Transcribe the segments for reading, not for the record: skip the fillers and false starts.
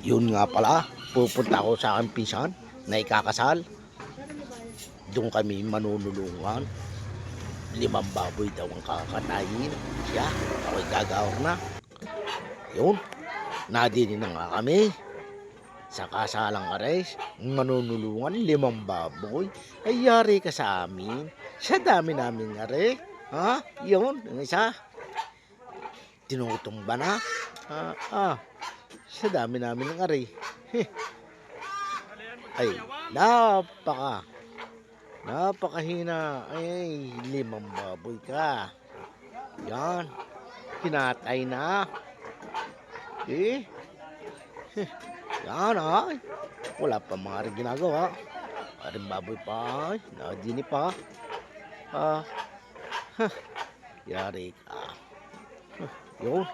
Yun nga pala, pupunta ako sa aking pinsan na ikakasal. Doon kami manunulungan. 5 baboy daw ang kakatayin. Siya, ako'y gagawar na. Yun, nadinin na nga kami. Sa kasalang ares, manunulungan 5 baboy. Ay yari ka sa amin. Sa dami namin are. Ha? Yun, ang isa. Tinutumba na. Sa dami namin ng are. Ay, napakahina. Ay, 5 baboy ka. Yan, pinatay na. Yan ay. Wala pa mga rin ginagawa. Aring baboy pa ay. Nadini pa. Yari ka. Yun.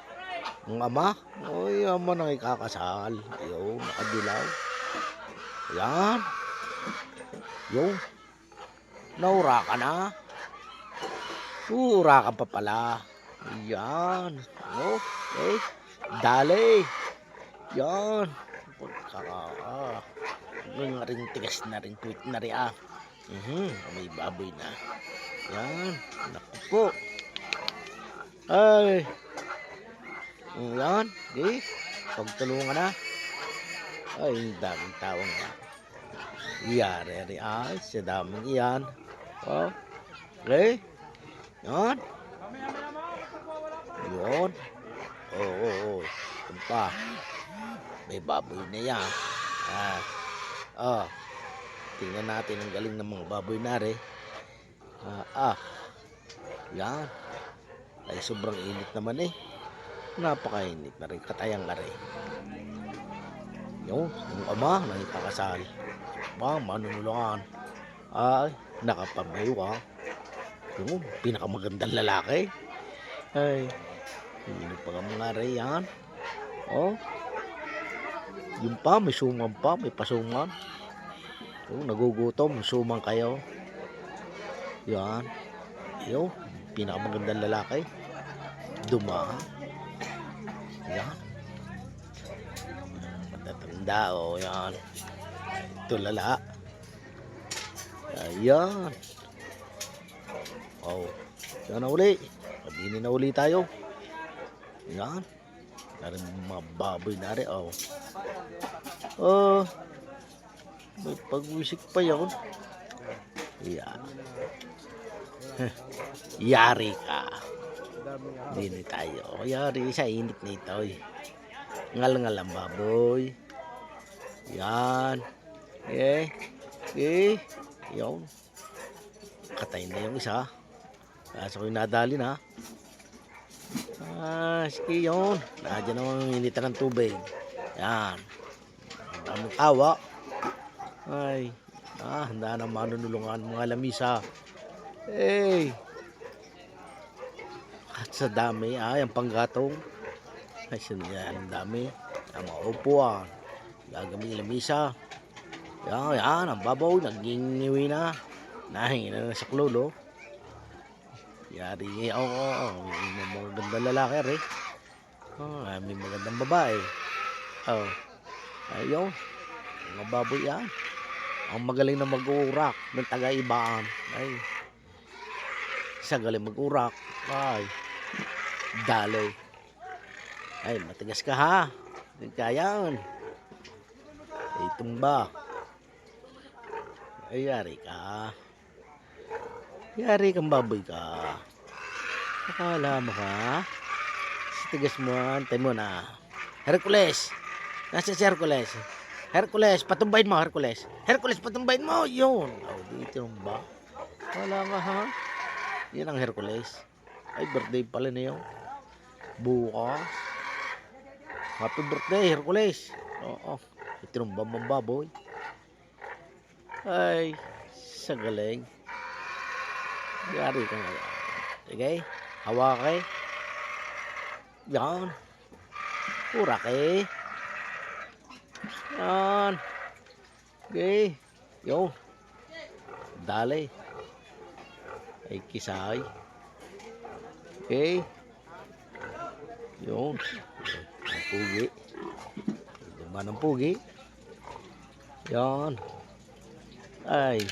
Ang ama. Ay, ama nang ikakasal. Yun, nakadilaw. Yan. Yun. Naura ka na. Ura ka pa pala. Yan. Okay. Dali. Yan. Nga rin tigas na rin. Tweet na rin may baboy na. Yan. Naku po. Ay. Yan. Okay. Pagtulungan na. Ay, daming tawang na. Yari ay. Sa daming iyan. Okay. Yan. Yun. Oo. Ito pa. May baboy na yan. Tingnan natin ang galing ng mga baboy na rin. Yan. Ay sobrang init naman eh. Napakainit na rin. Katayang na rin. Yung ama na ikakasal. Manunulungan. Ay, nakapamaywa. Yung pinakamagandang lalaki. Ay, hindi pa nga mga rin yan. Yung pa, may suman pa, may pasuman. Nagugutom, suman kayo. Yan. Yung pinakamagandang lalaki. Dumaan. Yan. Matatanda yan. Ito lala. Ayan. Yan na uli. Pabini na uli tayo. Yan. Narin mga baboy na rin. May pagwisik pa yun. Yan. Yari ka. Hindi tayo. Yari sa init na ito. Ngal-ngal ang baboy. Yan. Yun. Katay na yung isa. Kaso ko yung nadali na. Sige yun. Nadyan naman initan ng tubig. Yan. Ang daming tawa. Ay. Handa na manunulungan mga lamisa. At sa dami. Ang panggatong. Ay, ang dami. Ang mga upuan. Gagaming lamisa. Yan. Ang babaw. Naging na. Nahingin na sa klolo. Yari. May magandang lalaki rin. May magandang babae. Ayaw. Mga baboy yan. Ang magaling na mag-uurak ng taga-ibaan. Ay. Isa galing mag-urak. Ay. Daloy. Ay, matigas ka ha. Hindi kayan. Ay, tumba. Ay, yari ka. Yari kang baboy ka. Akala mo ka? Tigas mo, antay mo na. Hercules. Nasa si Hercules. Hercules, patumbayin mo, Hercules. Hercules, patumbayin mo. Yun. Dito ba? Wala nga ha. Yan ang Hercules. Ay, birthday pala na yun. Bukas. Happy birthday, Hercules. Itinumba mong baboy. Ay, sa galing. Yari ka nga. Okay? Hawakay. Yan. Urakay. Yan. Okay. Yo. Dali. Ay kisay. Okay. Yun. Pugi. Manang pugi. Yan. Ay.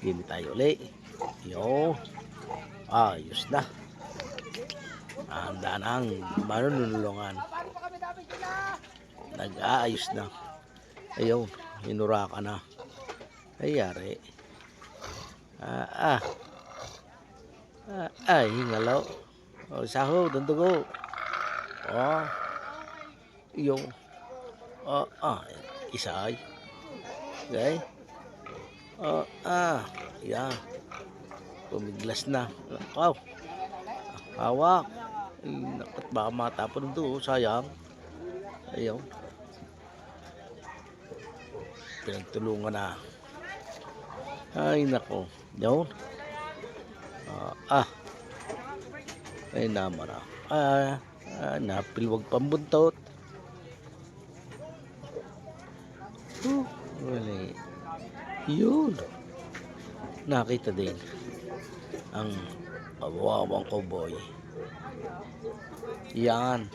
Gini tayo ulit. Yo. Ayos na. Handa na ang manunulungan. Nag-aayos na. Ayun. Hinuraka na. Ayari. Ay, ngalaw. O, saho, dundugo. O. Yung. O, isay. Okay. O, yan. Pumiglas na. Wow. Hawak. Ay, nakat baka matapon doon. Sayang. Ayaw. Pinagtulungan na. Ay, nako. Yun. Ay, namara. Napilwag pambuntot. Wala. Yun. Nakita din ang kawawang cowboy. Yan.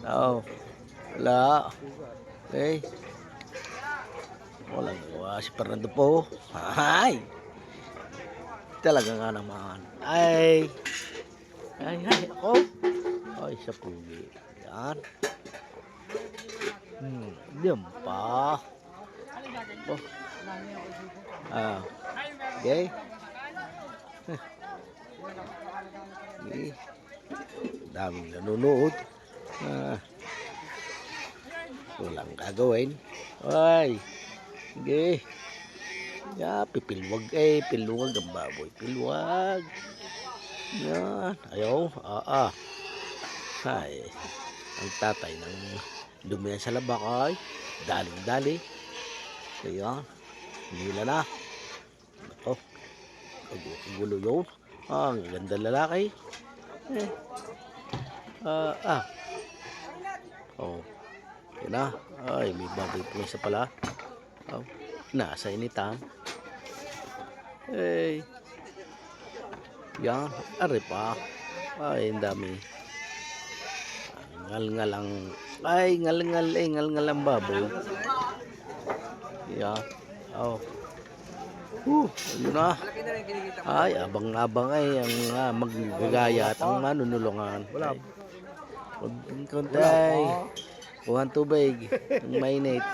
Wala. Okay. Walang gawa si Fernando po. Ay! Talaga nga naman. Ay! Ako. Ay, sa pugi. Yan. Diyan pa. Okay. Daming nanonood. Walang gagawin. Ay. Okay. Pipilwag pilwag ang baboy. Pilwag. Yan. Ayaw. Ay. Ang tatay ng dumiyan sa labak ay daling-dali. Ayan. Nila na. Ito. Gulo yun. Ang ganda lalaki. Yan na. Ay, may baboy po isa pala. Nasa initan. Yan. Ari pa. Ay, ang dami. Ngal-ngal ang ngal-ngal ang baboy. Yan. Yun na. Ay, abang-abang ay ang maggagaya at ang manunulungan. Wala. Huwag kontay. Kuhan tubig. Ang mainit.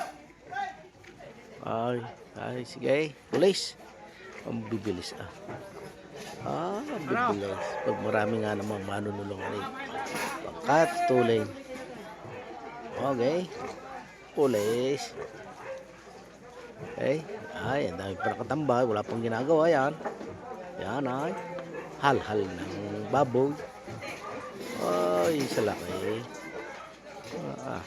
Ay, sige. Pulis. Ang bibilis bibilis. Pag marami nga naman manunulungan pagkat tulay. Okay. Pulis. Okay. Ay, ang dami pa nakatambay. Wala pang ginagawa yan. Yan ay. Hal-hal ng baboy. Ay, sa laki. Ayan.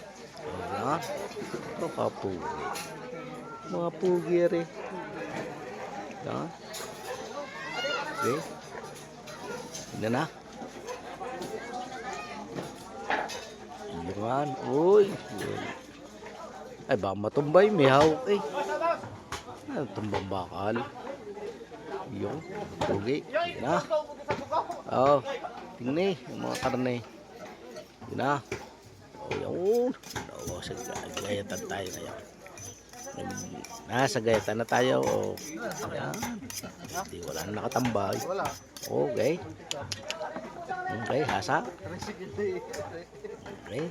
Kapugi. Mga pugi rin. Yan. Okay. Hindi na. Yan. Uy. Ay, baka matumbay. May hawak tumbang bakal. Yung pugi. Yan na. Tingnan yung mga karne. Yan na. Yun. Sa gayatan tayo ngayon. Nasa gayatan na tayo. Ayan. Hindi, wala na nakatambay. Okay. Okay, hasa. Okay.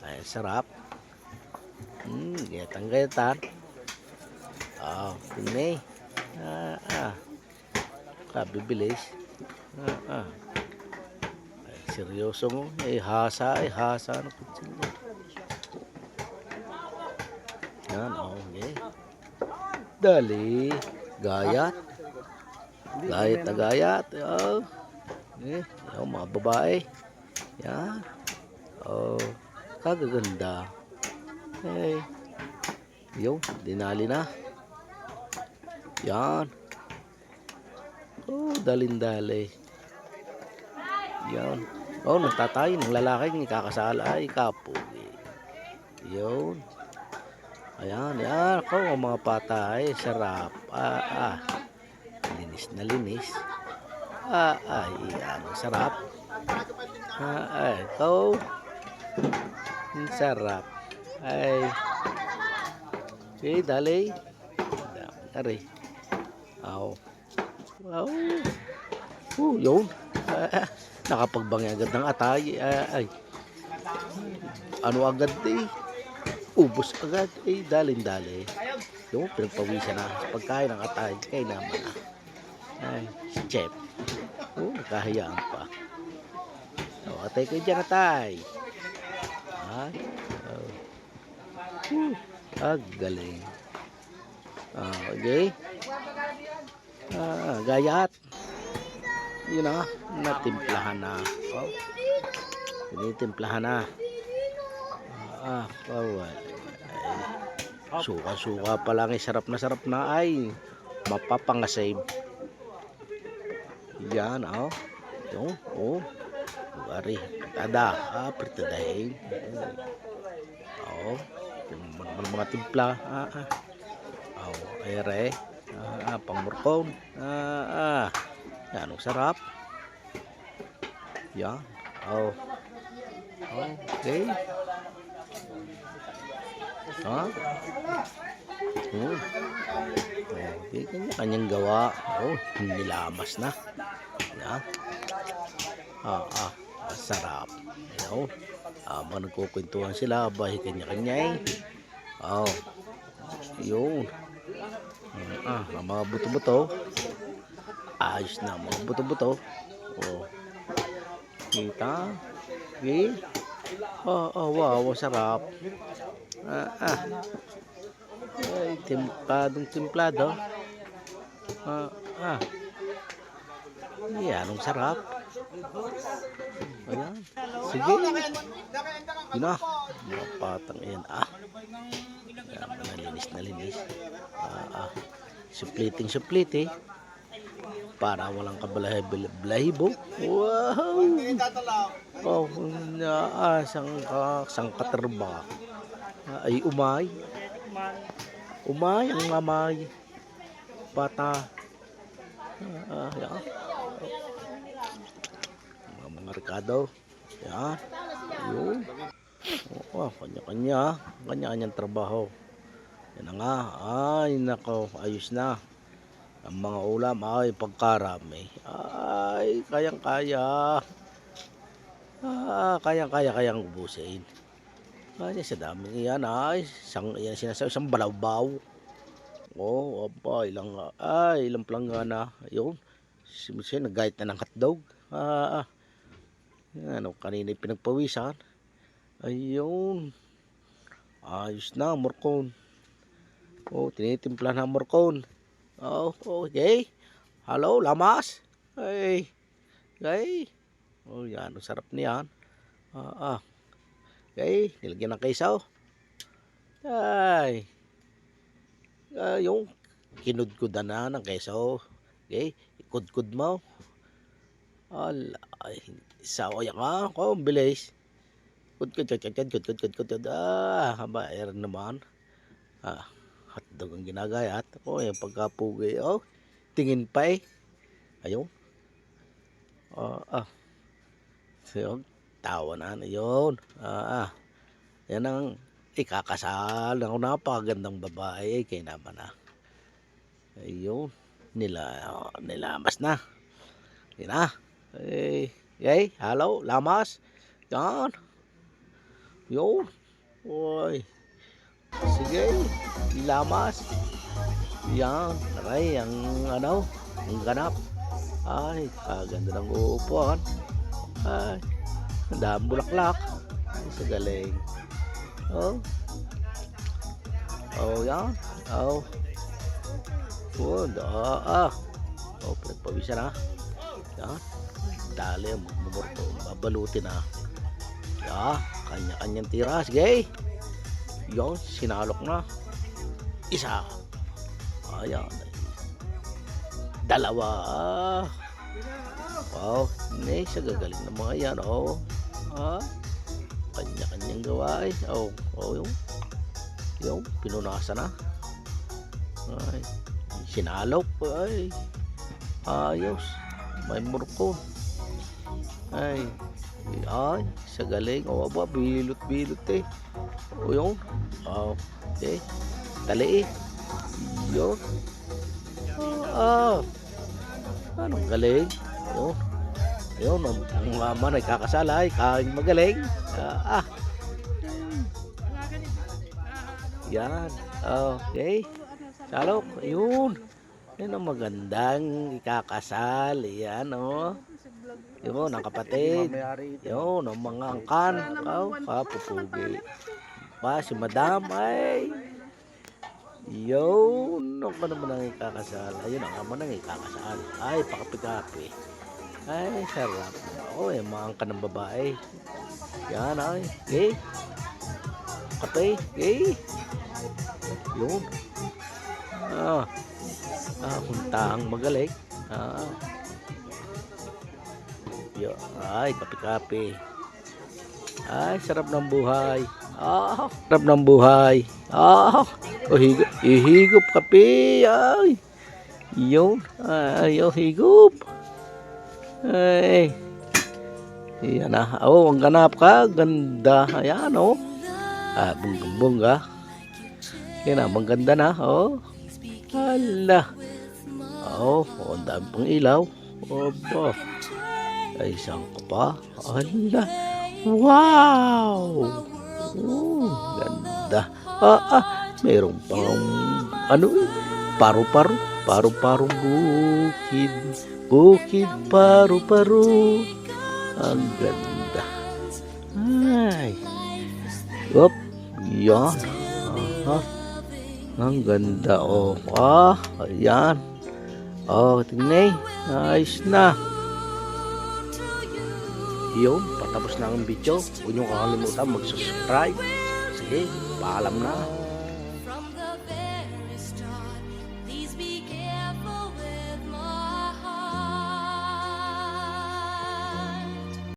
Ay, sarap. Gayatan. Tingnan. Kabibilis. Seryoso mo. Hasa. Ano po sila? Yan, okay. Dali. Gayat. Gayat. Yung mga babae. Yan. Kagaganda. Yung, dinali na. Yan. Dalin-dali. Yan. Nagtatay ng lalaking ikakasala ay kapugi. Yun. Ayan. Ako ang mga patay. Sarap. Linis na linis. Yan. Sarap. Ikaw. Ang sarap. Ay. Okay, dali. Dali. Aw. Wow. Yun. Nakapagbangi agad ng atay. Ay. Ano agad eh. Ubos agad. Dalin-dali. Yung pinagpawisan na sa pagkain ng atay. Kaya naman na. Ay, si Chef. Nakahayaan pa. Atay ko dyan, atay. Ay. Galing. Okay. Gayat. Yun na. Natimplahan na. Tinitimplahan na. Suka-suka pa lang. Sarap na ay. Mapapangasave. Yan, Yung, Ari, tada, pritadahin. Mga timpla. Ere. Pangmurkon. Yan, ang sarap. Yan. Okay. Okay, kanya-kanyang gawa. Nilamas na. Yan. Sarap. Habang nagkukwentuhan sila, bahay kanya-kanya yun. Ang mga buto-buto. Ayos na mga buto-buto. Kita. Okay. Wow, sarap. Ay, timplado. Yan, ang sarap. Ayan. Sige. Yun na. Mapatang yan. Nalinis. Supliting. Para walang kabalahibo. Wow. Sang katerba. Ay, umay. Ang amay. Bata. Yan. Mga rekado. Yan. Yun. Kanya-kanyang trabaho. Yan na nga. Ay, nako. Ayos na. Ang mga ulam ay pagkarami. Ay, kayang-kaya. Kayang ubusin. Ay, sa dami yan ay. Isang balaw-baw. Ilang planggana. Ayun. Siya nagayat na ng hotdog. Kanina pinagpawisan. Ayun. Ayos na, morcon. Tinitimpla na morcon. Okay. Hello, lamas. Ay. Yan, ang sarap niyan. Okay, nilagyan ng kaysaw. Ay. Yung kinudkudan na ng kaysaw. Okay, ikudkud mo. Saoy ka, bilis. Kudkud. Bayar naman. Hotdog ang ginagayat. Yung pagkapugay. Tingin pa eh. Ayun. So, tawa na yun. Yan ang ikakasal. Ako napakagandang babae. Kaya naman ayun. Nilamas na. Yan na. Hello, lamas. Yan. Yun. Sige. Lamas. Yan. Aray, ang ganap. Ay, kaganda ng upuan. Ay, ang daming bulaklak. Ay, sa galing. Yan. Pinagpawisan na. Yan. Dali, magmumurto. Babalutin na. Yan. Kanya-kanyang tira. Sige. Yan. Sinalok na. Isa. Ayan. Dalawa. Wow. Sa gagaling ng mga yan. Kanya-kanyang gawa. Yung pinunasan na. Ay. Sinalok. Ay. Ayos. May murko. Ay. Ay, sa galing. O, aba, bilot-bilot eh. O, yun. Okay. Tali eh. Yun. Anong galing. Yun. Yun, ang mama nagkakasala ay kain magaling. Yan. Okay. Salok. Yun. Yan ang magandang ikakasal. Yan, oh. Yun, ang kapatid. Yun, ang mga angkan. Kapupugi. Si madam ay. Yun. Ako naman ang ikakasal. Ayun, ang ama nang ikakasal. Ay, pakapi-kapi. Ay, sarap. Yung mga angkan ng babae. Yan, ay. Okay. Kape. Okay. Yun. Kuntang magaling. Ay, kape-kape. Ay, sarap ng buhay. Sarap ng buhay. Ihigop kape. Ay. Yun. Ay, higop. Ay. Yan na. Ang ganap ka. Ganda. Ayan, bunga-bunga. Yan na, maganda na. Hala. Ang dami pang ilaw. Opo. Ay, isang ka pa. Hala. Wow. Ganda. Mayroon pang paru-paro. Paru-paro bukid. Bukid paru-paro. Ang ganda. Ay. Yan. Ang ganda. Ayan. Tingnan. Ayos na. Yun, patapos na ang video. Huwag nyo kakalimutan mag-subscribe. Sige, paalam na.